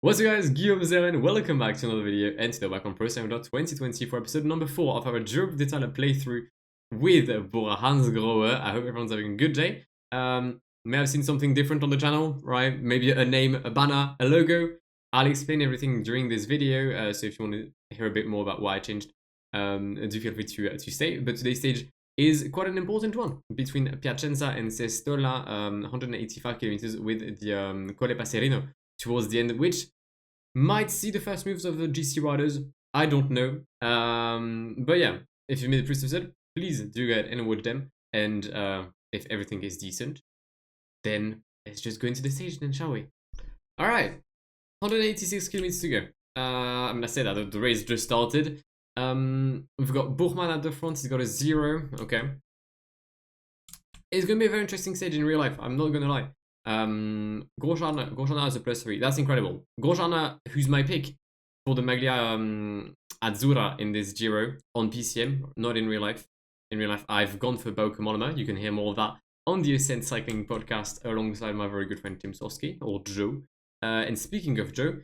What's up guys, Guillaume here and welcome back to another video and today back on Pro Cycling 2020 for episode number 4 of our Giro d'Italia playthrough with Bora Hansgrohe. I hope everyone's having a good day. May have seen something different on the channel, right? Maybe a name, a banner, a logo. I'll explain everything during this video, so if you want to hear a bit more about why I changed, do feel free to stay. But today's stage is quite an important one between Piacenza and Sestola, 185 kilometers with the Colle Passerino towards the end, which might see the first moves of the GC riders. I don't know. But yeah, if you made the previous episode, please do go ahead and watch them. And if everything is decent, then let's just go into the stage then, shall we? Alright, 186 kilometers to go. I'm gonna say that the race just started. We've got Buchmann at the front, he's got a 0, okay. It's gonna be a very interesting stage in real life, I'm not gonna lie. Grosjean has a +3, that's incredible. Grosjean, who's my pick for the Maglia Azzurra in this Giro on PCM, not in real life. In real life, I've gone for Bauke Mollema. You can hear more of that on the Ascent Cycling podcast alongside my very good friend Tim Soski, or Joe. And speaking of Joe,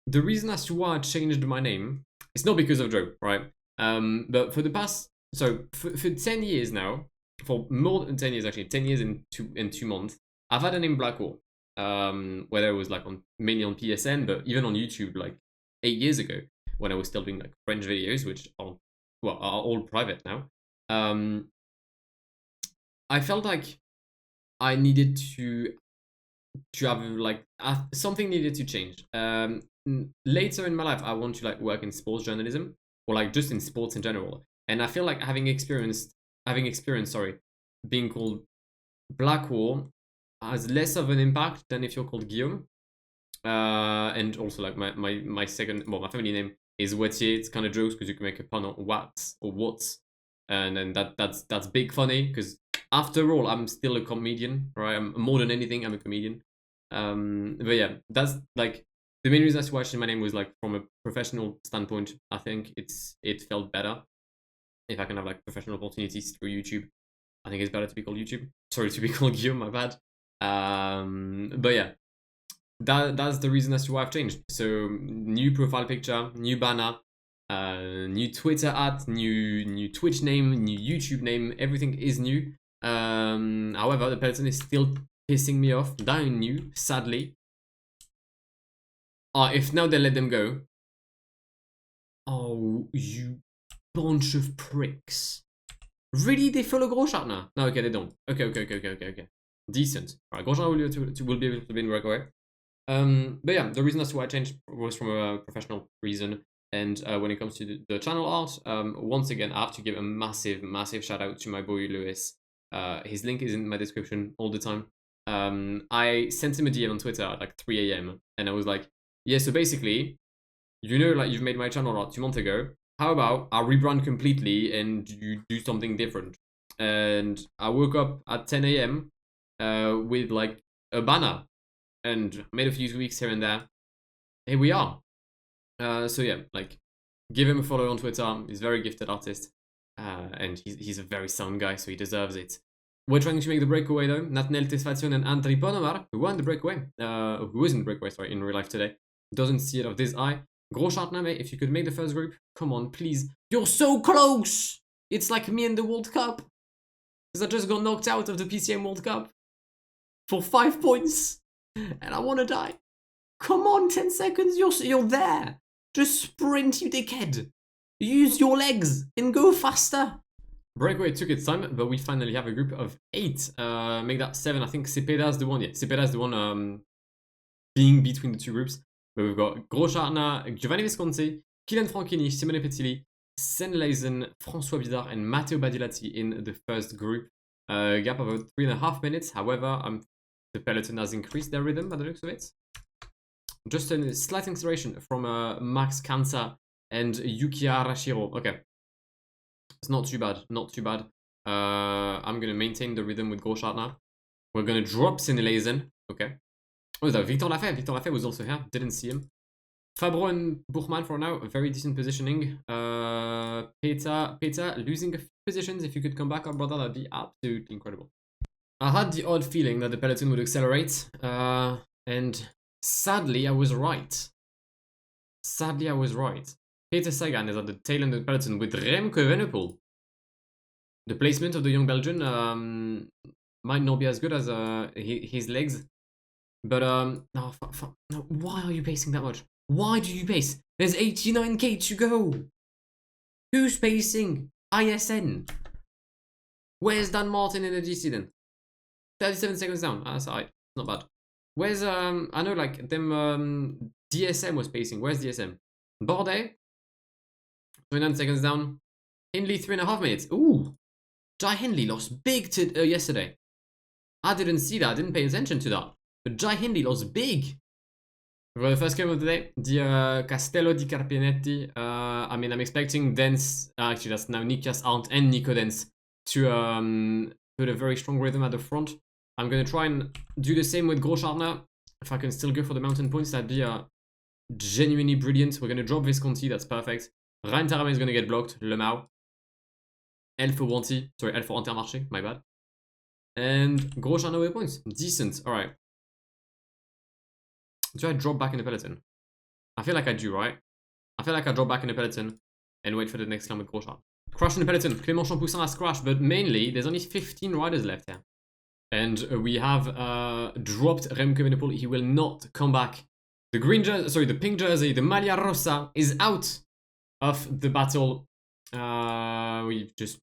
the reason as to why I changed my name, it's not because of Joe, right? But for the past, for 10 years now, for more than 10 years actually, 10 years and 2 months, I've had a name Blackwall, whether it was like mainly on PSN, but even on YouTube like 8 years ago when I was still doing like French videos, which are all private now. I felt like I needed to have like something needed to change. Later in my life, I want to like work in sports journalism or like just in sports in general, and I feel like having experienced being called Blackwall has less of an impact than if you're called Guillaume. And also like my second, my family name is Watier. It's kind of jokes because you can make a pun on Watts or Watts, and then that's big funny because after all I'm still a comedian, right? I'm more than anything, I'm a comedian. But yeah, that's like the main reason I watched my name was like from a professional standpoint. I think it felt better if I can have like professional opportunities through YouTube. I think it's better to be called YouTube. Sorry, to be called Guillaume, my bad. But yeah, that's the reason as to why I've changed. So new profile picture, new banner, new Twitter @ new Twitch name, new YouTube name, everything is new. However, the peloton is still pissing me off. Dying new, sadly. If now they let them go. Oh, you bunch of pricks. Really, they follow Grosjean now? No, okay, they don't. Okay. Decent. Alright, Grosjean will be able to win right away. But yeah, the reason as to why I changed was from a professional reason. And when it comes to the channel art, once again, I have to give a massive shout out to my boy Lewis. His link is in my description all the time. I sent him a DM on Twitter at like 3 AM and I was like, yeah, so basically, you know, like you've made my channel art 2 months ago. How about I rebrand completely and you do something different? And I woke up at 10 AM with like a banner and made a few tweaks here and there. Here we are. So yeah, like give him a follow on Twitter. He's a very gifted artist, and he's a very sound guy, so he deserves it. We're trying to make the breakaway though. Nathaniel Tesfazion and Andrei Ponomar, who won the breakaway, who was in the breakaway, sorry, in real life today, doesn't see it of this eye. Grosjean, mate, if you could make the first group, come on, please. You're so close! It's like me in the World Cup. Because I just got knocked out of the PCM World Cup for 5 points. And I want to die. Come on, 10 seconds, you're there. Just sprint, you dickhead. Use your legs and go faster. Breakaway took its time, but we finally have a group of 8. Make that 7, I think Cepeda's the one. Yeah, Cepeda's the one being between the 2 groups. But we've got Grosjean, Giovanni Visconti, Kylian Franchini, Simone Petilli, Senleisen, François Bidard, and Matteo Badilati in the first group. Gap of about 3.5 minutes. However, the peloton has increased their rhythm by the looks of it. Just a slight acceleration from Max Kansa and Yukiya Arashiro. Okay. It's not too bad. I'm going to maintain the rhythm with Grosjean now. We're going to drop Senleisen. Okay. Oh, is that Victor Lafay? Victor Lafay was also here. Didn't see him. Fabro and Buchmann for now. Very decent positioning. Peter losing a few positions. If you could come back up, brother, that'd be absolutely incredible. I had the odd feeling that the peloton would accelerate. And sadly, I was right. Sadly, I was right. Peter Sagan is at the tail end of the peloton with Remco Evenepoel. The placement of the young Belgian might not be as good as his legs. But, no, no, why are you pacing that much? Why do you pace? There's 89k to go. Who's pacing? ISN. Where's Dan Martin in the GC then? 37 seconds down. That's alright. Not bad. Where's, I know, like, them, DSM was pacing. Where's DSM? Bordet? 29 seconds down. Hindley, 3.5 minutes. Ooh. Jai Hindley lost big yesterday. I didn't see that. I didn't pay attention to that. But Jai Hindley lost big. For the first game of the day, the Castello di Carpinetti. I mean, I'm expecting Dens. Actually, that's now Nikias Arndt and Nico Dens to put a very strong rhythm at the front. I'm going to try and do the same with Groschartner. If I can still go for the mountain points, that'd be genuinely brilliant. We're going to drop Visconti. That's perfect. Ryan Tarame is going to get blocked. Lemau. L for Wanty. Sorry, L for Intermarché. My bad. And Groschartner with points. Decent. Alright. Do I drop back in the peloton? I feel like I do, right? I feel like I drop back in the peloton and wait for the next climb with Groschartner. Crash in the peloton. Clément Champoussin has crashed, but mainly there's only 15 riders left here. And we have dropped Remco Evenepoel. He will not come back. The green jersey, sorry, the pink jersey, the Maglia Rosa is out of the battle. We've just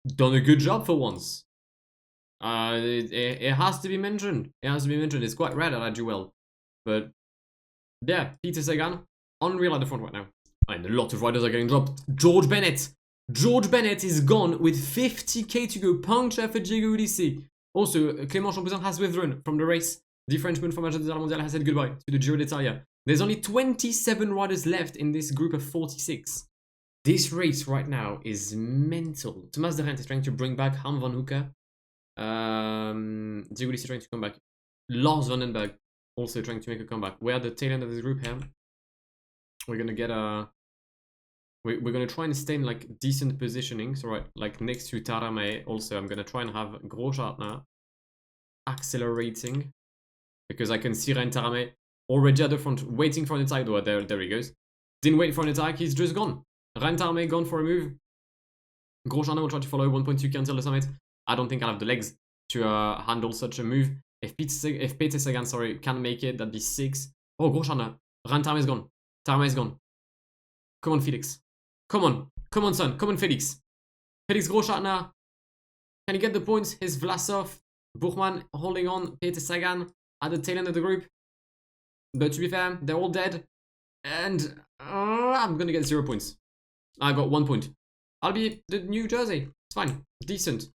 done a good job for once. It has to be mentioned. It has to be mentioned. It's quite rare that I do well. But yeah, Peter Sagan, unreal at the front right now. And a lot of riders are getting dropped. George Bennett. George Bennett is gone with 50k to go. Puncture for Diego Ulissi. Also, Clément Champoussin has withdrawn from the race. The Frenchman from Agenda Mondial has said goodbye to the Giro d'Italia. There's only 27 riders left in this group of 46. This race right now is mental. Thomas de Rent is trying to bring back Harm van Hoeken. Diego Ulissi trying to come back. Lars Vandenberg also trying to make a comeback. We're at the tail end of this group here. We're gonna get a... We're gonna try and stay in like decent positioning. So right, like next to Tarame. Also, I'm gonna try and have Groschartner accelerating because I can see Ryan Tarame already at the front, waiting for an attack. Oh, there he goes. Didn't wait for an attack. He's just gone. Ryan Tarame gone for a move. Groschartner will try to follow 1.2k until the summit. I don't think I'll have the legs to handle such a move. If Peter Sagan, sorry, can make it, that'd be 6. Oh, Groschartner. Ryan Tarame is gone. Tarame is gone. Come on, Felix. Come on. Come on, son. Come on, Felix. Felix Groschartner. Can he get the points? His Vlasov. Buchmann holding on. Peter Sagan at the tail end of the group. But to be fair, they're all dead. And I'm going to get 0 points. I got 1 point. I'll be the new jersey. It's fine. Decent.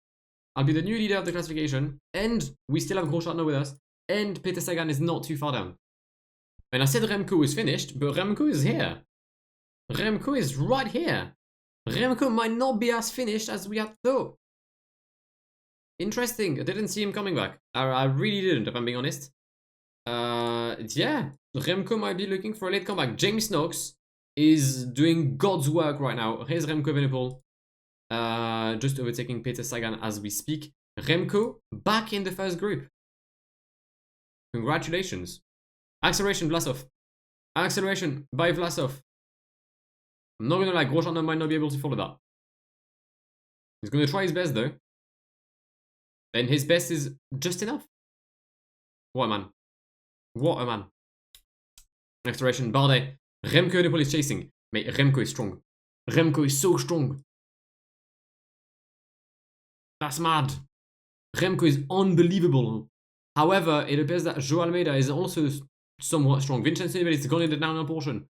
I'll be the new leader of the classification. And we still have Groschartner with us. And Peter Sagan is not too far down. And I said Remco was finished, but Remco is here. Remco is right here. Remco might not be as finished as we had thought. Interesting. I didn't see him coming back. I really didn't, if I'm being honest. Yeah. Remco might be looking for a late comeback. James Knox is doing God's work right now. Here's Remco Evenepoel. Just overtaking Peter Sagan as we speak. Remco back in the first group. Congratulations. Acceleration, Vlasov. Acceleration by Vlasov. I'm not gonna lie, Groschartner might not be able to follow that. He's gonna try his best though. And his best is just enough. What a man. What a man. Acceleration, Bardet. Remco Evenepoel is chasing. Mate, Remco is strong. Remco is so strong. That's mad. Remco is unbelievable. However, it appears that João Almeida is also somewhat strong. Vincenzo Nibali is gone in the downhill portion.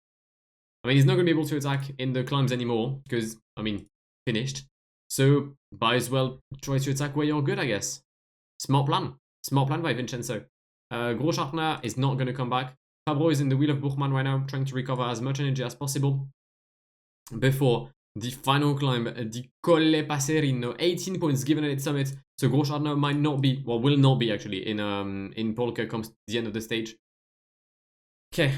I mean, he's not going to be able to attack in the climbs anymore because, I mean, finished. So, might as well try to attack where you're good, I guess. Smart plan. Smart plan by Vincenzo. Groschartner is not going to come back. Fabro is in the wheel of Buchmann right now, trying to recover as much energy as possible before the final climb, the Colle Passerino. 18 points given at its summit. So Groschartner might not be, well, will not be actually in Polka comes the end of the stage. Okay,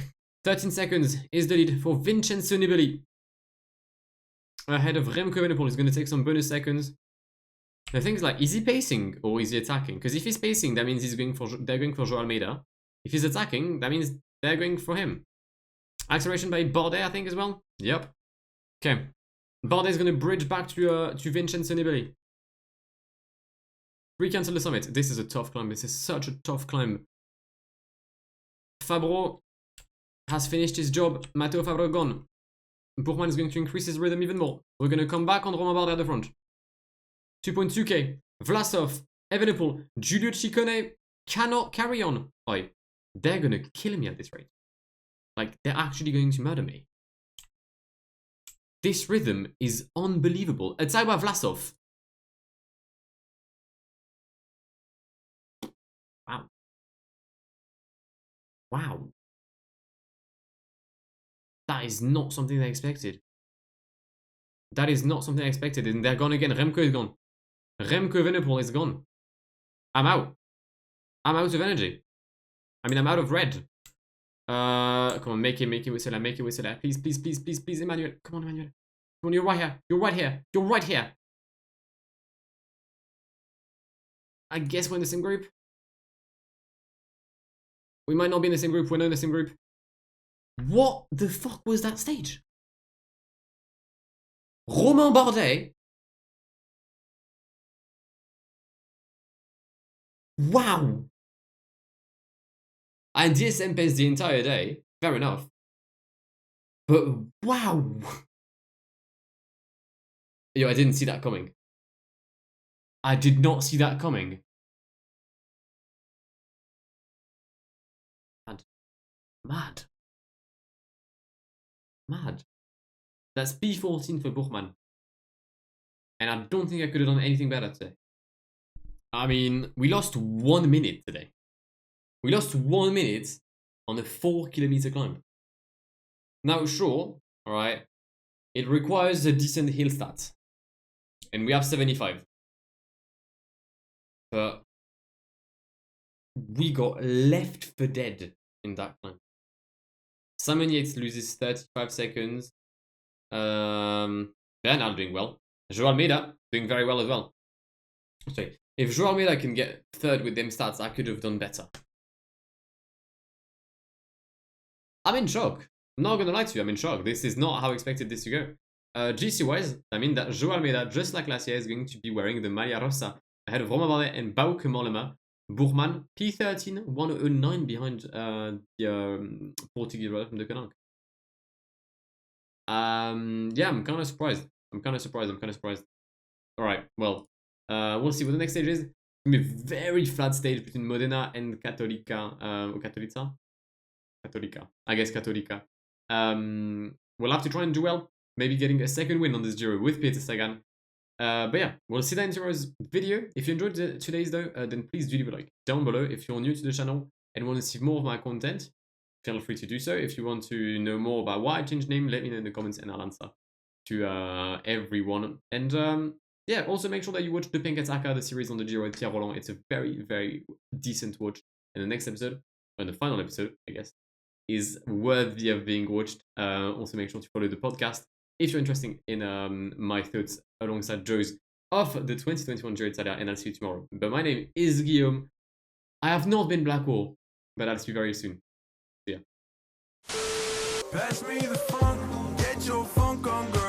13 seconds is the lead for Vincenzo Nibali. Ahead of Remco Evenepoel. He's going to take some bonus seconds. The thing is, like, is he pacing or is he attacking? Because if he's pacing, that means they're going for João Almeida. If he's attacking, that means they're going for him. Acceleration by Bardet, I think, as well. Yep. Okay. Bardet is going to bridge back to Vincenzo Nibali. Recancel the summit. This is a tough climb. This is such a tough climb. Fabro has finished his job. Matteo Fabro gone. Buchmann is going to increase his rhythm even more. We're going to come back on Romain Bardet at the front. 2.2k. Vlasov, Evenepoel, Giulio Ciccone cannot carry on. Oi, they're going to kill me at this rate. Like, they're actually going to murder me. This rhythm is unbelievable. Tsaiba Vlasov. Wow. Wow. That is not something I expected. That is not something I expected. And they're gone again. Remco is gone. Remco Evenepoel is gone. I'm out. I'm out of energy. I mean, I'm out of red. Come on, make it whistle, make it whistle. Please, please, please, please, please, Emmanuel. Come on, Emmanuel. Come on, you're right here. You're right here. You're right here. I guess we're in the same group. We might not be in the same group. We're not in the same group. What the fuck was that stage? Romain Bardet. Wow. And DSM paced the entire day. Fair enough. But wow. Yo, I didn't see that coming. I did not see that coming. Mad. Mad. That's P14 for Buchmann. And I don't think I could have done anything better today. I mean, we lost 1 minute today. We lost 1 minute on a 4-kilometer climb. Now, sure, alright, it requires a decent hill stat. And we have 75. But we got left for dead in that climb. Simon Yates loses 35 seconds. Bernal doing well. Joao Almeida doing very well as well. Sorry. If Joao Almeida can get third with them stats, I could have done better. I'm in shock. I'm not gonna lie to you, I'm in shock. This is not how I expected this to go. GC-wise, I mean that Joao Almeida, just like last year, is going to be wearing the Maglia Rosa ahead of Romain Bardet and Bauke Mollema. Buchmann, P13, 109 behind the Portuguese brother from the Canal. Yeah, I'm kind of surprised. Alright, well, we'll see what the next stage is. It's going to be a very flat stage between Modena and Cattolica. Cattolica. I guess Cattolica. We'll have to try and do well. Maybe getting a second win on this Giro with Peter Sagan. But yeah, we'll see that in tomorrow's video. If you enjoyed today's though, then please do leave a like down below. If you're new to the channel and want to see more of my content, feel free to do so. If you want to know more about why I changed name, let me know in the comments and I'll answer to everyone. And yeah, also make sure that you watch the Pink Attacker, the series on the Giro and Pierre Roland. It's a very, very decent watch. And the next episode, or the final episode, I guess, is worthy of being watched. Also make sure to follow the podcast if you're interested in my thoughts alongside Joe's of the 2021 Giro Italia, and I'll see you tomorrow. But my name is Guillaume. I have not been Blackwall, but I'll see you very soon. See ya. Pass me the funk, get your funk on, girl.